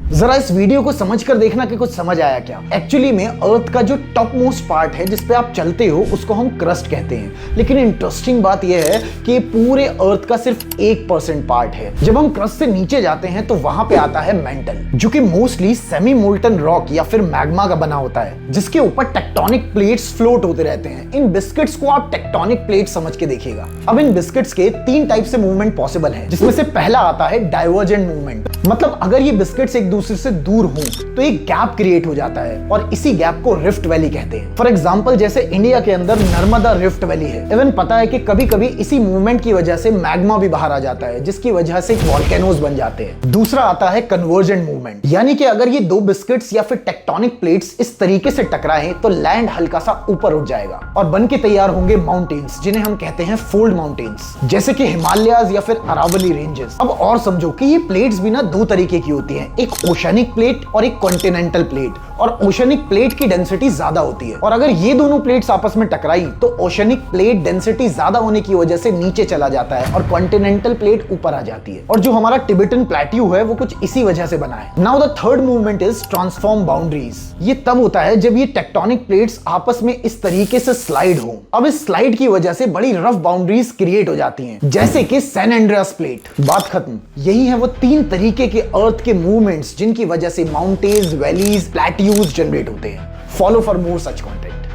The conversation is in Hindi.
जरा इस वीडियो को समझ कर देखना कि कुछ समझ आया क्या। एक्चुअली में अर्थ का जो टॉप मोस्ट पार्ट है जिसपे आप चलते हो उसको हम क्रस्ट कहते हैं, लेकिन इंटरेस्टिंग बात यह है कि पूरे अर्थ का सिर्फ 1% पार्ट है। जब हम क्रस्ट से नीचे जाते हैं तो वहां पे आता है मेंटल, जो कि मोस्टली सेमी मोल्टन रॉक या फिर मैग्मा का बना होता है, जिसके ऊपर टेक्टोनिक प्लेट्स फ्लोट होते रहते हैं। इन बिस्किट्स को आप टेक्टोनिक प्लेट समझ के देखिएगा। अब इन बिस्किट्स के 3 टाइप से मूवमेंट पॉसिबल है, जिसमें से पहला आता है डाइवर्जेंट मूवमेंट। मतलब अगर ये बिस्किट्स एक दूसरे से दूर हों तो एक गैप क्रिएट हो जाता है और इसी गैप को रिफ्ट वैली कहते हैं। फॉर एग्जांपल जैसे इंडिया के अंदर नर्मदा रिफ्ट वैली है। इवन पता है कि कभी कभी इसी मूवमेंट की वजह से मैग्मा भी बाहर आ जाता है, जिसकी वजह से वॉल्केनोज बन जाते हैं। दूसरा आता है कन्वर्जेंट मूवमेंट, यानी कि अगर ये 2 बिस्किट्स या फिर टेक्टोनिक प्लेट्स इस तरीके से टकराएं तो लैंड हल्का सा ऊपर उठ जाएगा और बन के तैयार होंगे माउंटेन्स, जिन्हें हम कहते हैं फोल्ड माउंटेन्स, जैसे कि हिमालयाज या फिर अरावली रेंजेस। अब और समझो कि ये प्लेट्स भी ना 2 तरीके की होती हैं, एक ओशनिक प्लेट और एक कॉन्टिनेंटल प्लेट। और ओशनिक प्लेट की डेंसिटी ज्यादा होती है, और अगर ये दोनों प्लेट्स आपस में टकराई तो ओशनिक प्लेट डेंसिटी ज्यादा होने की वजह से नीचे चला जाता है और कॉन्टिनेंटल प्लेट ऊपर आ जाती है। और जो हमारा टिबेटन प्लेट्यू है वो कुछ इसी वजह से बना है। Now the third movement is transform boundaries. ये तब होता है जब ये टेक्टोनिक प्लेट्स आपस में इस तरीके से स्लाइड हो। अब इस स्लाइड की वजह से बड़ी रफ बाउंड्रीज क्रिएट हो जाती हैं, जैसे कि सैन एंड्रियास प्लेट। बात खत्म। यही है वो 3 तरीके के अर्थ के मूवमेंट्स जिनकी वजह से माउंटेन्स, वैलीज, प्लेट्यूज जनरेट होते हैं। Follow for more such content.